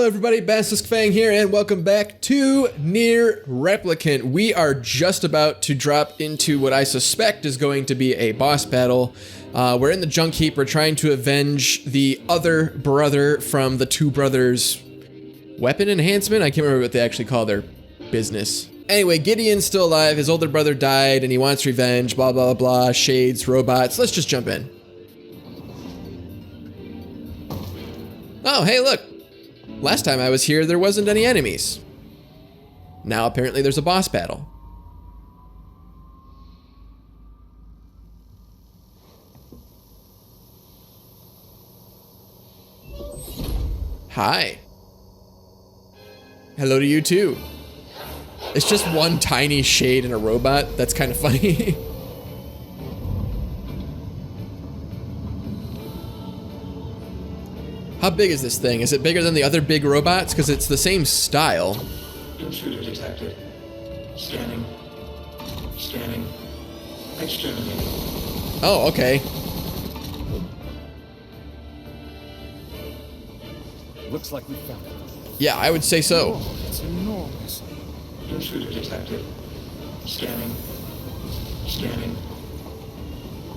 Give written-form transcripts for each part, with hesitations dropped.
everybody, Basilisk Fang here, and welcome back to NieR Replicant. We are just about to drop into what I suspect is going to be a boss battle. We're in the junk heap. We're trying to avenge the other brother from the two brothers' weapon enhancement. I can't remember what they actually call their business. Anyway, Gideon's still alive. His older brother died, and he wants revenge. Blah, blah, blah. Shades, robots. Let's just jump in. Oh, hey, look. Last time I was here, there wasn't any enemies. Now apparently there's a boss battle. Hi. Hello to you too. It's just one tiny shade and a robot. That's kind of funny. How big is this thing? Is it bigger than the other big robots? Because it's the same style. Intruder detected. Scanning. Scanning. Exterminating. Oh, okay. Looks like we found it. Yeah, I would say so. Oh, it's enormous. Intruder detected. Scanning. Scanning.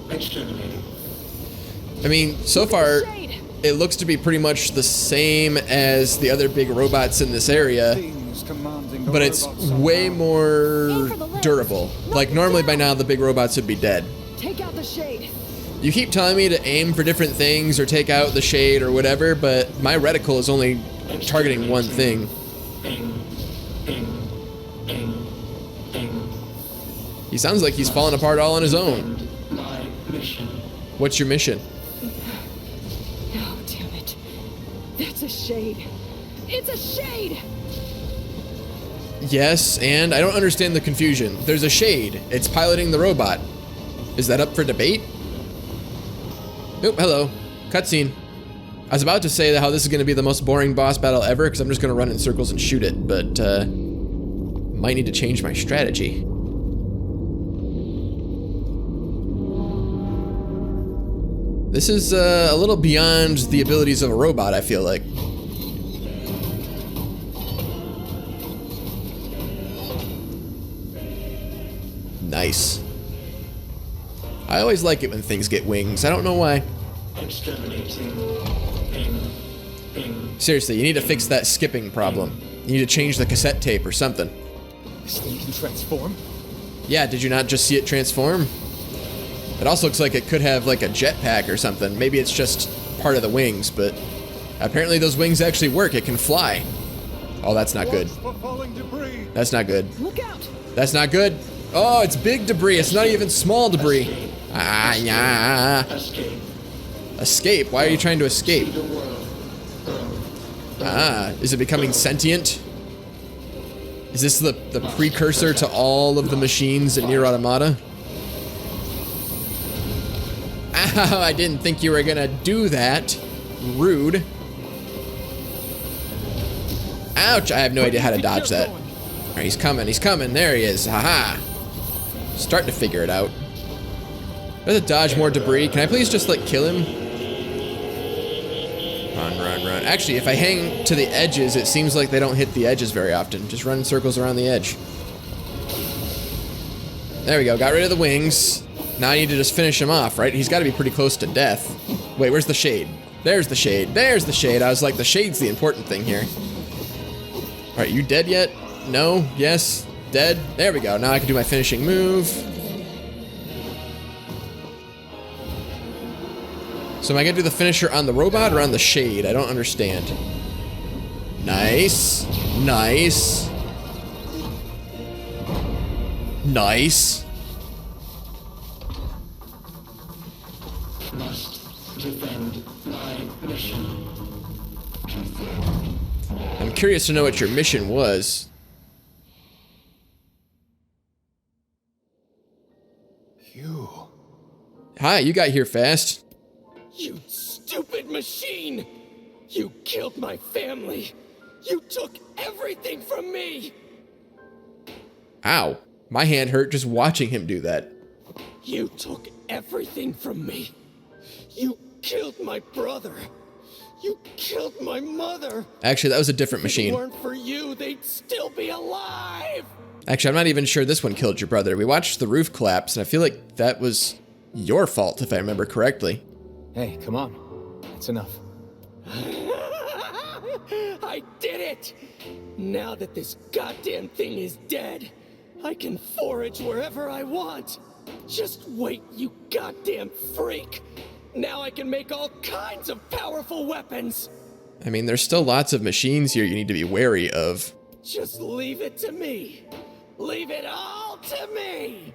Exterminating. I mean, so far, it looks to be pretty much the same as the other big robots in this area, but it's way more durable. Like, normally by now the big robots would be dead. Take out the shade. You keep telling me to aim for different things or take out the shade or whatever, but my reticle is only targeting one thing. He sounds like he's falling apart all on his own. My mission. What's your mission? Oh, damn it. That's a shade. It's a shade! Yes, and I don't understand the confusion. There's a shade. It's piloting the robot. Is that up for debate? Nope, hello. Cutscene. I was about to say how this is going to be the most boring boss battle ever, because I'm just going to run in circles and shoot it, but might need to change my strategy. This is a little beyond the abilities of a robot, I feel like. Nice. I always like it when things get wings. I don't know why. Exterminating. Seriously, you need to fix that skipping problem. You need to change the cassette tape or something. This thing can transform? Yeah, did you not just see it transform? It also looks like it could have like a jetpack or something. Maybe it's just part of the wings, but apparently those wings actually work. It can fly. Oh, that's not good. That's not good. Look out! That's not good. Oh, it's big debris. It's not even small debris. Ah, yeah. Escape. Escape? Why are you trying to escape? The world. Ah, is it becoming sentient? Is this the precursor to all of the machines in NieR Automata? Ow, I didn't think you were gonna do that. Rude. Ouch, I have no idea how to dodge that. Alright, he's coming, there he is, haha. Starting to figure it out. Better dodge more debris. Can I please just, like, kill him? Run, run, run. Actually, if I hang to the edges, it seems like they don't hit the edges very often. Just run in circles around the edge. There we go, got rid of the wings. Now I need to just finish him off, right? He's got to be pretty close to death. Wait, where's the shade? There's the shade. There's the shade. I was like, the shade's the important thing here. All right, you dead yet? No? Yes? Dead? There we go. Now I can do my finishing move. So am I going to do the finisher on the robot or on the shade? I don't understand. Nice. Nice. Nice. Must defend my mission. I'm curious to know what your mission was. You. Hi, you got here fast. You stupid machine! You killed my family! You took everything from me! Ow. My hand hurt just watching him do that. You took everything from me! You killed my brother! You killed my mother. Actually, that was a different If it machine. weren't for you, they'd still be alive. Actually, I'm not even sure this one killed your brother. We watched the roof collapse, and I feel like that was your fault, if I remember correctly. Hey, come on. It's enough. I did it! Now that this goddamn thing is dead, I can forage wherever I want. Just wait, you goddamn freak. Now I can make all kinds of powerful weapons. I mean, there's still lots of machines here you need to be wary of. Just leave it to me. Leave it all to me.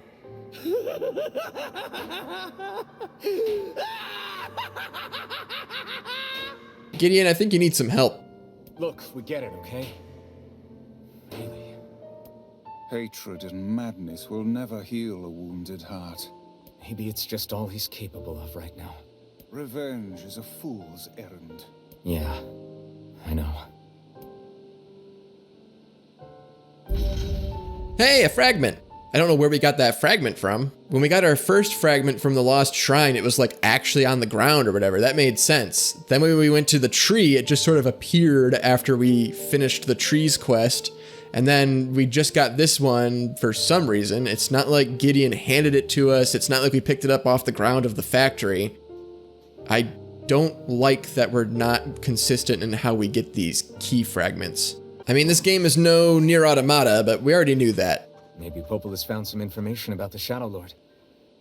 Gideon, I think you need some help. Look, we get it, okay? Really? Hatred and madness will never heal a wounded heart. Maybe it's just all he's capable of right now. Revenge is a fool's errand. Yeah, I know. Hey, a fragment! I don't know where we got that fragment from. When we got our first fragment from the Lost Shrine, it was like actually on the ground or whatever. That made sense. Then when we went to the tree, it just sort of appeared after we finished the trees quest. And then we just got this one for some reason. It's not like Gideon handed it to us. It's not like we picked it up off the ground of the factory. I don't like that we're not consistent in how we get these key fragments. I mean, this game is no NieR Automata, but we already knew that. Maybe Popol has found some information about the Shadow Lord.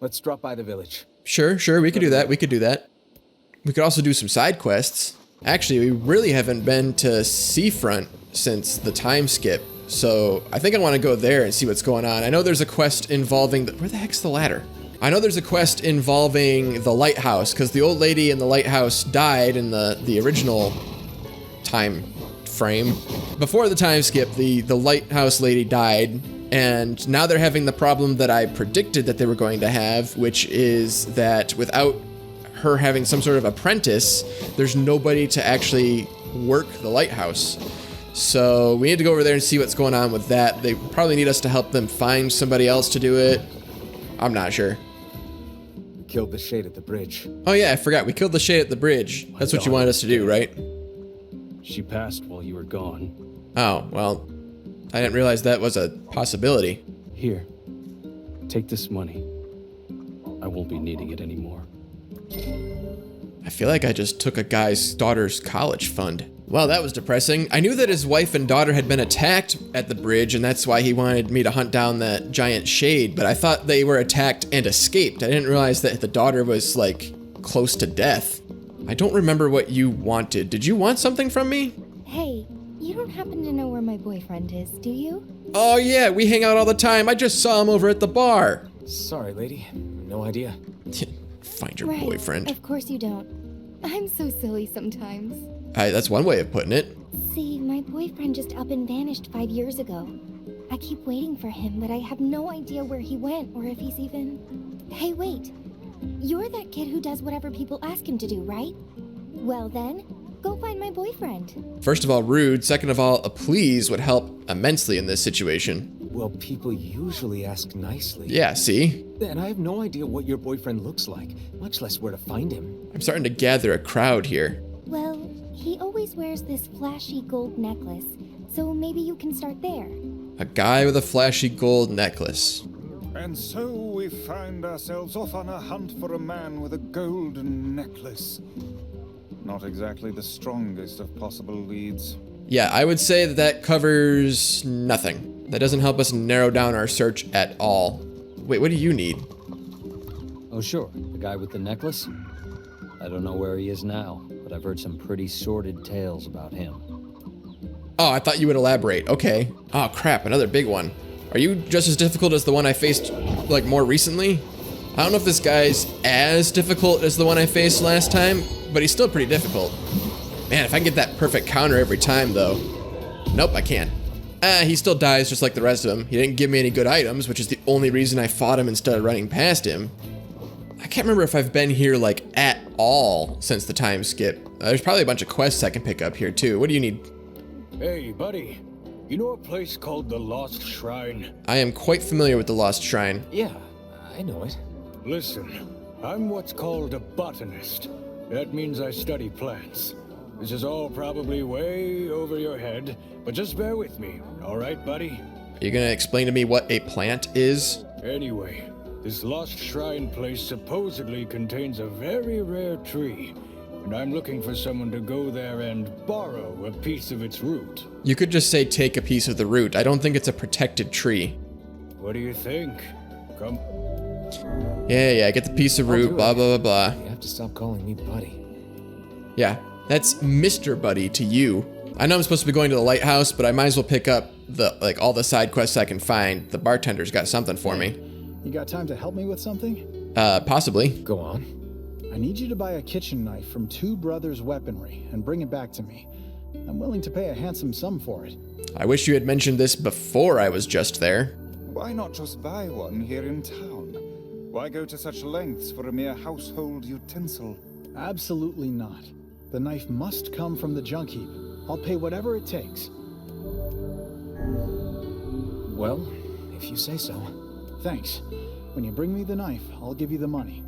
Let's drop by the village. Sure, we could do that. We could do that. We could also do some side quests. Actually, we really haven't been to Seafront since the time skip. So I think I want to go there and see what's going on. I know there's a quest involving where the heck's the ladder? I know there's a quest involving the lighthouse because the old lady in the lighthouse died in the original time frame. Before the time skip, the lighthouse lady died, and now they're having the problem that I predicted that they were going to have, which is that without her having some sort of apprentice, there's nobody to actually work the lighthouse. So we need to go over there and see what's going on with that. They probably need us to help them find somebody else to do it. I'm not sure. We killed the Shade at the bridge. Oh yeah, I forgot. We killed the Shade at the bridge. That's what you wanted us to do, right? She passed while you were gone. Oh, well, I didn't realize that was a possibility. Here, take this money. I won't be needing it anymore. I feel like I just took a guy's daughter's college fund. Well, that was depressing. I knew that his wife and daughter had been attacked at the bridge, and that's why he wanted me to hunt down that giant Shade, but I thought they were attacked and escaped. I didn't realize that the daughter was, like, close to death. I don't remember what you wanted. Did you want something from me? Hey, you don't happen to know where my boyfriend is, do you? Oh yeah, we hang out all the time. I just saw him over at the bar. Sorry, lady. No idea. Find your Right, boyfriend. of course you don't. I'm so silly sometimes. That's one way of putting it. See, my boyfriend just up and vanished 5 years ago. I keep waiting for him, but I have no idea where he went or if he's even... Hey, wait. You're that kid who does whatever people ask him to do, right? Well then, go find my boyfriend. First of all, rude. Second of all, a please would help immensely in this situation. Well, people usually ask nicely. Yeah, see? And I have no idea what your boyfriend looks like, much less where to find him. I'm starting to gather a crowd here. Well, he always wears this flashy gold necklace, so maybe you can start there. A guy with a flashy gold necklace. And so we find ourselves off on a hunt for a man with a golden necklace. Not exactly the strongest of possible leads. Yeah, I would say that that covers nothing. That doesn't help us narrow down our search at all. Wait, what do you need? Oh sure, the guy with the necklace? I don't know where he is now, but I've heard some pretty sordid tales about him. Oh, I thought you would elaborate. Okay. Oh crap, another big one. Are you just as difficult as the one I faced, like, more recently? I don't know if this guy's as difficult as the one I faced last time, but he's still pretty difficult. Man, if I can get that perfect counter every time, though. Nope, I can't. He still dies just like the rest of them. He didn't give me any good items, which is the only reason I fought him instead of running past him. I can't remember if I've been here, like, at all since the time skip. There's probably a bunch of quests I can pick up here, too. What do you need? Hey, buddy. You know a place called the Lost Shrine? I am quite familiar with the Lost Shrine. Yeah, I know it. Listen, I'm what's called a botanist. That means I study plants. This is all probably way over your head, but just bear with me, all right, buddy? Are you gonna explain to me what a plant is? Anyway, this lost shrine place supposedly contains a very rare tree, and I'm looking for someone to go there and borrow a piece of its root. You could just say take a piece of the root. I don't think it's a protected tree. What do you think? Come. Yeah, get the piece of root, blah, blah, blah, blah. You have to stop calling me buddy. Yeah, that's Mr. Buddy to you. I know I'm supposed to be going to the lighthouse, but I might as well pick up all the side quests I can find. The bartender's got something for me. You got time to help me with something? Possibly. Go on. I need you to buy a kitchen knife from Two Brothers Weaponry and bring it back to me. I'm willing to pay a handsome sum for it. I wish you had mentioned this before I was just there. Why not just buy one here in town? Why go to such lengths for a mere household utensil? Absolutely not. The knife must come from the junk heap. I'll pay whatever it takes. Well, if you say so. Thanks. When you bring me the knife, I'll give you the money.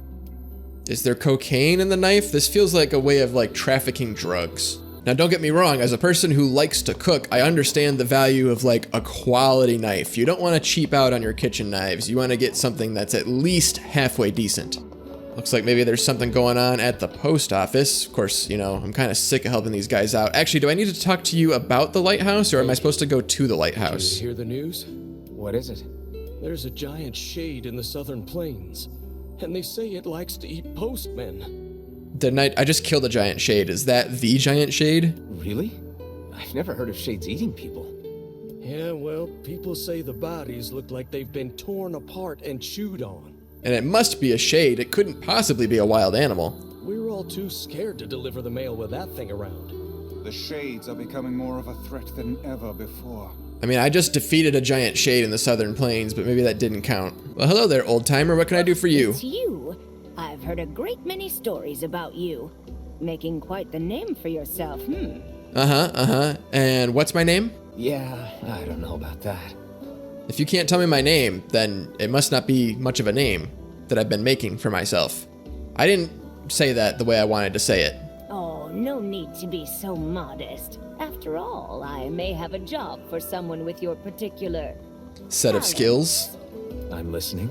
Is there cocaine in the knife? This feels like a way of trafficking drugs. Now don't get me wrong, as a person who likes to cook, I understand the value of a quality knife. You don't want to cheap out on your kitchen knives. You want to get something that's at least halfway decent. Looks like maybe there's something going on at the post office. Of course, I'm kind of sick of helping these guys out. Actually, do I need to talk to you about the lighthouse, or am I supposed to go to the lighthouse? Did you hear the news? What is it? There's a giant shade in the southern plains, and they say it likes to eat postmen. I just killed a giant shade. Is that the giant shade? Really? I've never heard of shades eating people. Yeah, well, people say the bodies look like they've been torn apart and chewed on. And it must be a shade. It couldn't possibly be a wild animal. We were all too scared to deliver the mail with that thing around. The shades are becoming more of a threat than ever before. I mean, I just defeated a giant shade in the southern plains, but maybe that didn't count. Well, hello there, old timer. What can I do for you? It's you. I've heard a great many stories about you. Making quite the name for yourself, And what's my name? Yeah, I don't know about that. If you can't tell me my name, then it must not be much of a name that I've been making for myself. I didn't say that the way I wanted to say it. Oh, no need to be so modest. After all, I may have a job for someone with your particular Set of talents. skills. I'm listening.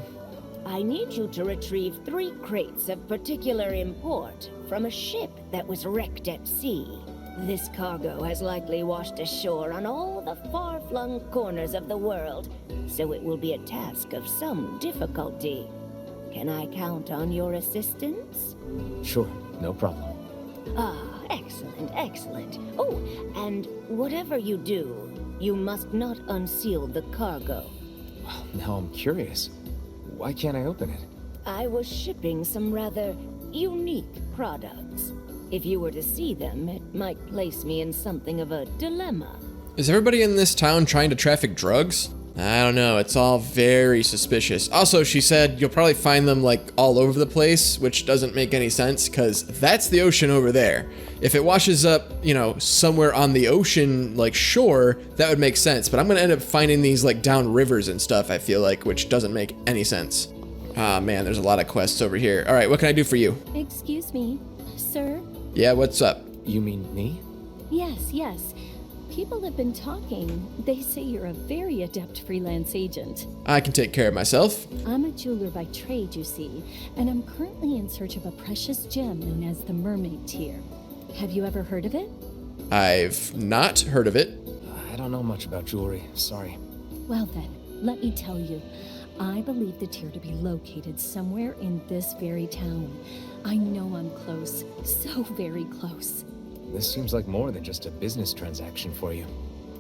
I need you to retrieve 3 crates of particular import from a ship that was wrecked at sea. This cargo has likely washed ashore on all the far-flung corners of the world, so it will be a task of some difficulty. Can I count on your assistance? Sure, no problem. Ah, excellent, excellent. Oh, and whatever you do, you must not unseal the cargo. Well, now I'm curious. Why can't I open it? I was shipping some rather unique products. If you were to see them, it might place me in something of a dilemma. Is everybody in this town trying to traffic drugs? I don't know, it's all very suspicious. Also, she said you'll probably find them all over the place, which doesn't make any sense because that's the ocean over there. If it washes up, somewhere on the ocean, shore, that would make sense. But I'm gonna end up finding these down rivers and stuff, I feel like, which doesn't make any sense. Ah, man, there's a lot of quests over here. All right, what can I do for you? Excuse me, sir? Yeah, what's up? You mean me? Yes. People have been talking. They say you're a very adept freelance agent. I can take care of myself. I'm a jeweler by trade, you see, and I'm currently in search of a precious gem known as the Mermaid Tear. Have you ever heard of it? I've not heard of it. I don't know much about jewelry, sorry. Well then, let me tell you. I believe the tear to be located somewhere in this very town. I know I'm close, so very close. This seems like more than just a business transaction for you.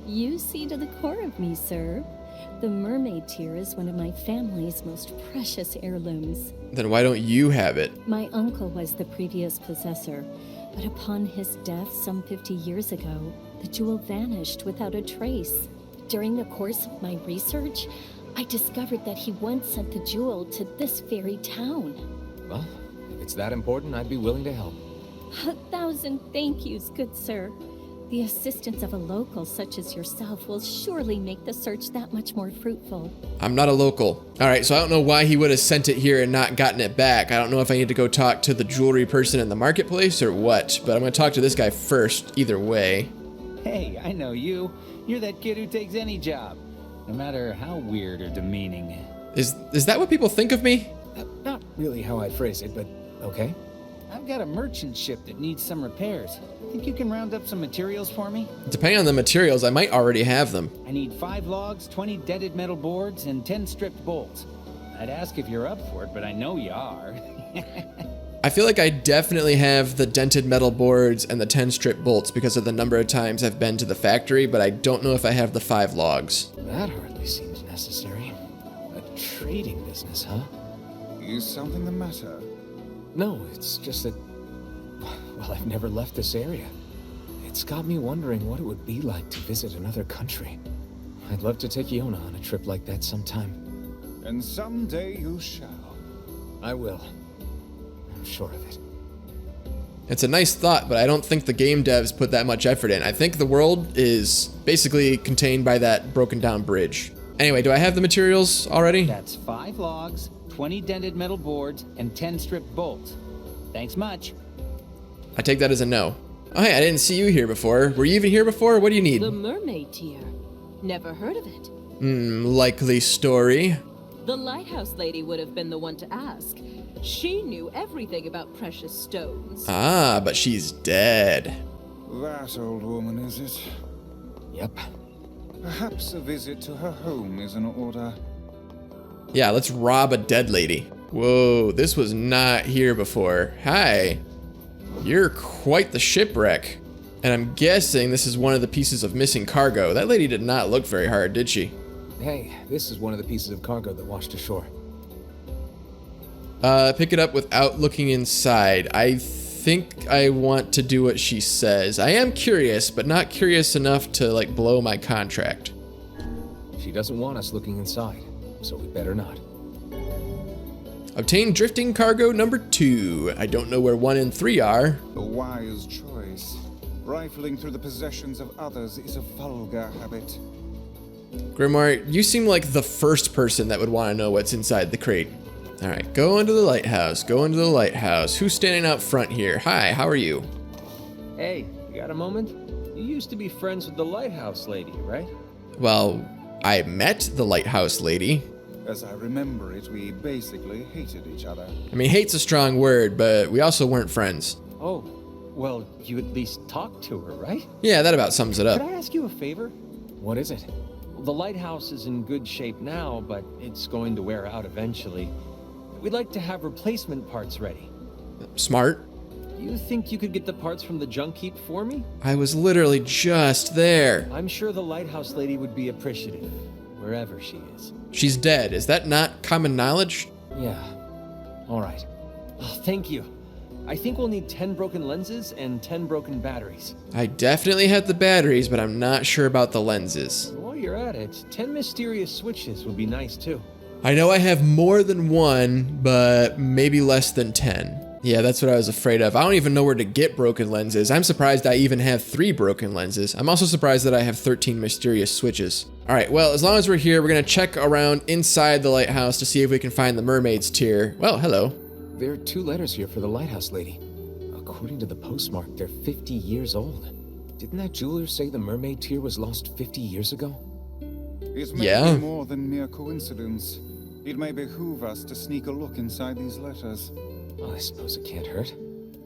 You see to the core of me, sir. The Mermaid Tear is one of my family's most precious heirlooms. Then why don't you have it? My uncle was the previous possessor, but upon his death some 50 years ago, the jewel vanished without a trace. During the course of my research, I discovered that he once sent the jewel to this very town. Well, if it's that important, I'd be willing to help. 1,000 thank yous, good sir. The assistance of a local such as yourself will surely make the search that much more fruitful. I'm not a local. All right, so I don't know why he would have sent it here and not gotten it back. I don't know if I need to go talk to the jewelry person in the marketplace or what, but I'm gonna talk to this guy first, either way. Hey, I know you. You're that kid who takes any job, no matter how weird or demeaning. Is that what people think of me? Not really how I'd phrase it, but okay. I've got a merchant ship that needs some repairs. Think you can round up some materials for me? Depending on the materials, I might already have them. I need 5 logs, 20 dented metal boards, and 10 stripped bolts. I'd ask if you're up for it, but I know you are. I feel like I definitely have the dented metal boards and the 10 strip bolts because of the number of times I've been to the factory, but I don't know if I have the 5 logs. That hardly seems necessary. A trading business, huh? Is something the matter? No, it's just that, well, I've never left this area. It's got me wondering what it would be like to visit another country. I'd love to take Yona on a trip like that sometime. And someday you shall. I will. I'm sure of it. It's a nice thought, but I don't think the game devs put that much effort in. I think the world is basically contained by that broken down bridge. Anyway, do I have the materials already? That's 5 logs, 20 dented metal boards, and 10 stripped bolts. Thanks much. I take that as a no. Oh, hey, I didn't see you here before. Were you even here before? What do you need? The mermaid tier. Never heard of it. Likely story. The lighthouse lady would have been the one to ask. She knew everything about precious stones. Ah, but she's dead. That old woman, is it? Yep. Perhaps a visit to her home is in order. Yeah, let's rob a dead lady. Whoa, this was not here before. Hi. You're quite the shipwreck. And I'm guessing this is one of the pieces of missing cargo. That lady did not look very hard, did she? Hey, this is one of the pieces of cargo that washed ashore. Pick it up without looking inside. I think I want to do what she says. I am curious, but not curious enough to, like, blow my contract. She doesn't want us looking inside, so we better not. Obtain drifting cargo number 2. I don't know where 1 and 3 are. A wise choice. Rifling through the possessions of others is a vulgar habit. Grimoire, you seem like the first person that would want to know what's inside the crate. All right, go into the lighthouse. Go into the lighthouse. Who's standing out front here? Hi, how are you? Hey, you got a moment? You used to be friends with the lighthouse lady, right? Well, I met the lighthouse lady. As I remember it, we basically hated each other. I mean, hate's a strong word, but we also weren't friends. Oh, well, you at least talked to her, right? Yeah, that about sums it up. Could I ask you a favor? What is it? The lighthouse is in good shape now, but it's going to wear out eventually. We'd like to have replacement parts ready. Smart. Do you think you could get the parts from the junk heap for me? I was literally just there. I'm sure the lighthouse lady would be appreciative, wherever she is. She's dead. Is that not common knowledge? Yeah. All right. Oh, thank you. I think we'll need 10 broken lenses and 10 broken batteries. I definitely have the batteries, but I'm not sure about the lenses. While you're at it, 10 mysterious switches would be nice too. I know I have more than 1, but maybe less than 10. Yeah, that's what I was afraid of. I don't even know where to get broken lenses. I'm surprised I even have 3 broken lenses. I'm also surprised that I have 13 mysterious switches. All right, well, as long as we're here, we're gonna check around inside the lighthouse to see if we can find the mermaid's tier. Well, hello. There are 2 letters here for the lighthouse lady. According to the postmark, they're 50 years old. Didn't that jeweler say the mermaid tier was lost 50 years ago? It may be more than mere coincidence. It may behoove us to sneak a look inside these letters. Well, I suppose it can't hurt.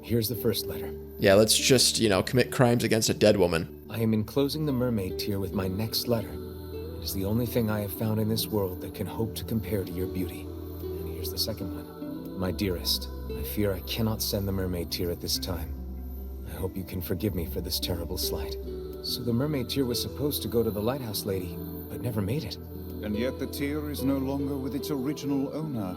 Here's the first letter. Yeah, let's just, commit crimes against a dead woman. I am enclosing the mermaid tier with my next letter. It is the only thing I have found in this world that can hope to compare to your beauty. And here's the second one. My dearest, I fear I cannot send the mermaid tier at this time. I hope you can forgive me for this terrible slight. So the mermaid tier was supposed to go to the lighthouse lady, but never made it. And yet the tier is no longer with its original owner.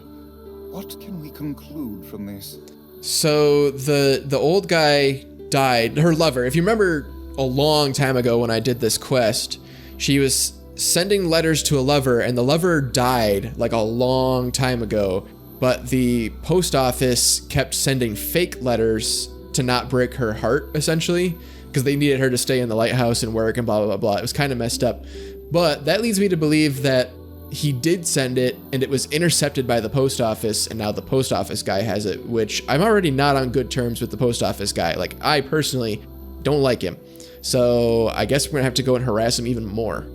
What can we conclude from this? So the old guy died, her lover. If you remember a long time ago when I did this quest, she was sending letters to a lover and the lover died like a long time ago, but the post office kept sending fake letters to not break her heart, essentially, because they needed her to stay in the lighthouse and work and blah, blah, blah, blah. It was kind of messed up. But that leads me to believe that he did send it and it was intercepted by the post office, and now the post office guy has it, which I'm already not on good terms with the post office guy. Like, I personally don't like him. So I guess we're gonna have to go and harass him even more.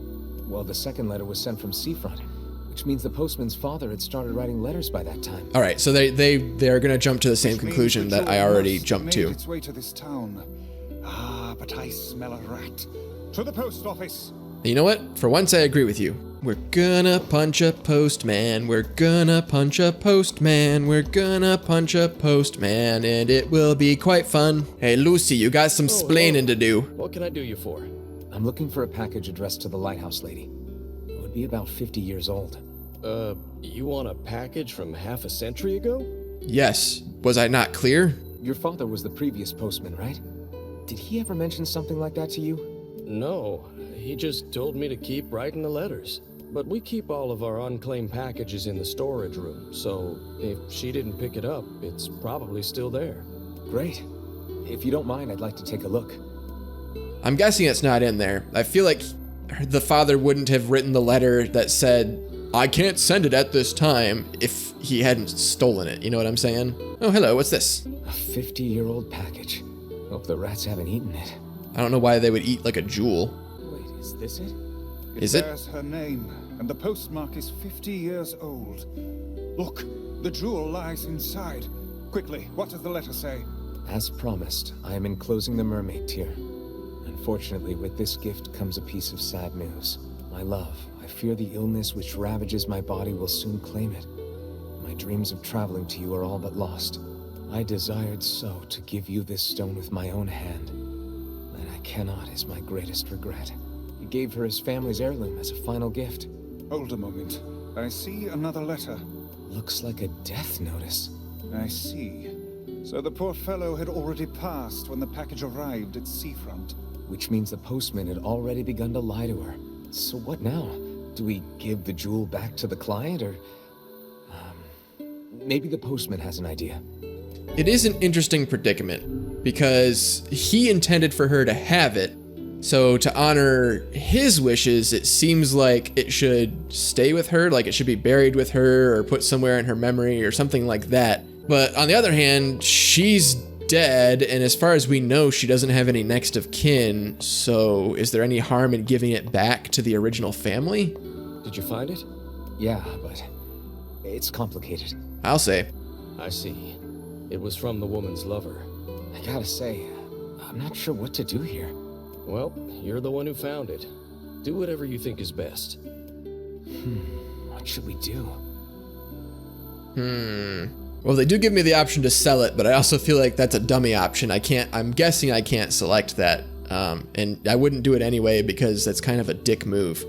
Well, the second letter was sent from Seafront, which means the postman's father had started writing letters by that time. All right, so they're gonna jump to the same conclusion that I already jumped to. Its way to this town. Ah, but I smell a rat. To the post office. You know what? For once, I agree with you. We're gonna punch a postman. We're gonna punch a postman. We're gonna punch a postman, and it will be quite fun. Hey, Lucy, you got some splaining to do. What can I do you for? I'm looking for a package addressed to the lighthouse lady. It would be about 50 years old. You want a package from half a century ago? Yes. Was I not clear? Your father was the previous postman, right? Did he ever mention something like that to you? No, he just told me to keep writing the letters. But we keep all of our unclaimed packages in the storage room, so if she didn't pick it up, it's probably still there. Great. If you don't mind, I'd like to take a look. I'm guessing it's not in there. I feel like the father wouldn't have written the letter that said, I can't send it at this time, if he hadn't stolen it. You know what I'm saying? Oh, hello, what's this? A 50-year-old package. Hope the rats haven't eaten it. I don't know why they would eat like a jewel. Wait, is this it? Is it? It bears her name, and the postmark is 50 years old. Look, the jewel lies inside. Quickly, what does the letter say? As promised, I am enclosing the mermaid tear. Unfortunately, with this gift comes a piece of sad news. My love, I fear the illness which ravages my body will soon claim it. My dreams of traveling to you are all but lost. I desired so to give you this stone with my own hand. And I cannot is my greatest regret. He gave her his family's heirloom as a final gift. Hold a moment. I see another letter. Looks like a death notice. I see. So the poor fellow had already passed when the package arrived at Seafront. Which means the postman had already begun to lie to her. So what now? Do we give the jewel back to the client, or... maybe the postman has an idea. It is an interesting predicament, because he intended for her to have it. So to honor his wishes, it seems like it should stay with her, like it should be buried with her or put somewhere in her memory or something like that. But on the other hand, she's dead, and as far as we know, she doesn't have any next of kin, so is there any harm in giving it back to the original family? Did you find it? Yeah, but it's complicated. I'll say. I see. It was from the woman's lover. I gotta say, I'm not sure what to do here. Well, you're the one who found it. Do whatever you think is best. What should we do? Well, they do give me the option to sell it, but I also feel like that's a dummy option. I'm guessing I can't select that. And I wouldn't do it anyway because that's kind of a dick move.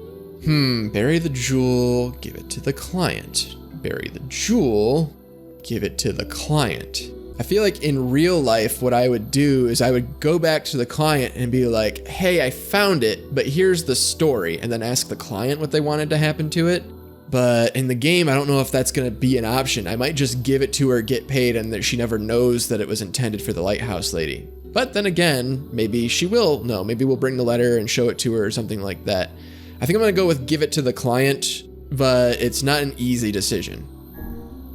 Bury the jewel, give it to the client. Bury the jewel, give it to the client. I feel like in real life, what I would do is I would go back to the client and be like, hey, I found it, but here's the story, and then ask the client what they wanted to happen to it. But in the game, I don't know if that's going to be an option. I might just give it to her, get paid, and that she never knows that it was intended for the lighthouse lady. But then again, maybe she will know. Maybe we'll bring the letter and show it to her or something like that. I think I'm going to go with give it to the client, but it's not an easy decision.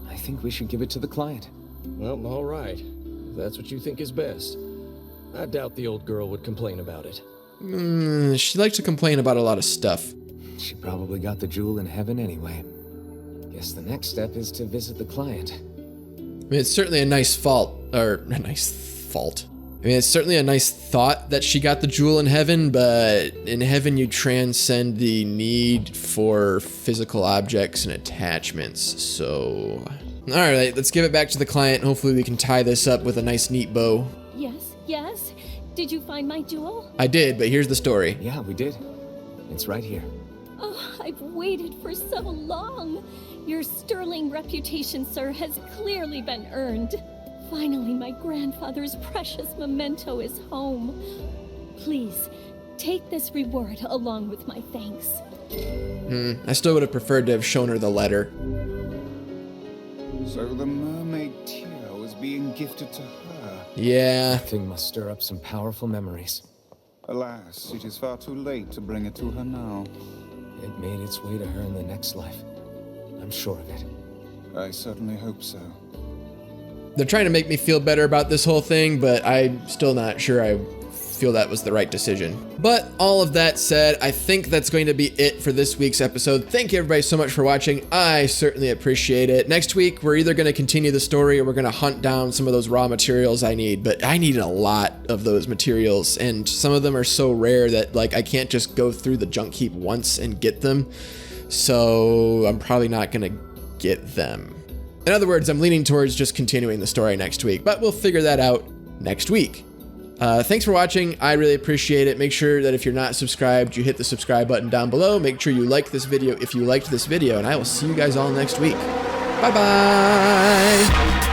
I think we should give it to the client. Well, all right. If that's what you think is best. I doubt the old girl would complain about it. She likes to complain about a lot of stuff. She probably got the jewel in heaven anyway. Guess the next step is to visit the client. I mean, it's certainly a nice fault, or a nice fault. I mean, it's certainly a nice thought that she got the jewel in heaven, but in heaven you transcend the need for physical objects and attachments, so... Alright, let's give it back to the client. Hopefully we can tie this up with a nice neat bow. Yes? Did you find my jewel? I did, but here's the story. Yeah, we did. It's right here. Oh, I've waited for so long. Your sterling reputation, sir, has clearly been earned. Finally, my grandfather's precious memento is home. Please, take this reward along with my thanks. I still would have preferred to have shown her the letter. So the mermaid tear was being gifted to her. Yeah. That thing must stir up some powerful memories. Alas, it is far too late to bring it to her now. It made its way to her in the next life. I'm sure of it. I certainly hope so. They're trying to make me feel better about this whole thing, but I'm still not sure I feel that was the right decision. But all of that said, I think that's going to be it for this week's episode. Thank you everybody so much for watching. I certainly appreciate it. Next week, we're either going to continue the story or we're going to hunt down some of those raw materials I need, but I need a lot of those materials, and some of them are so rare that like I can't just go through the junk heap once and get them. So I'm probably not going to get them. In other words, I'm leaning towards just continuing the story next week, but we'll figure that out next week. Thanks for watching. I really appreciate it. Make sure that if you're not subscribed, you hit the subscribe button down below. Make sure you like this video if you liked this video, and I will see you guys all next week. Bye-bye.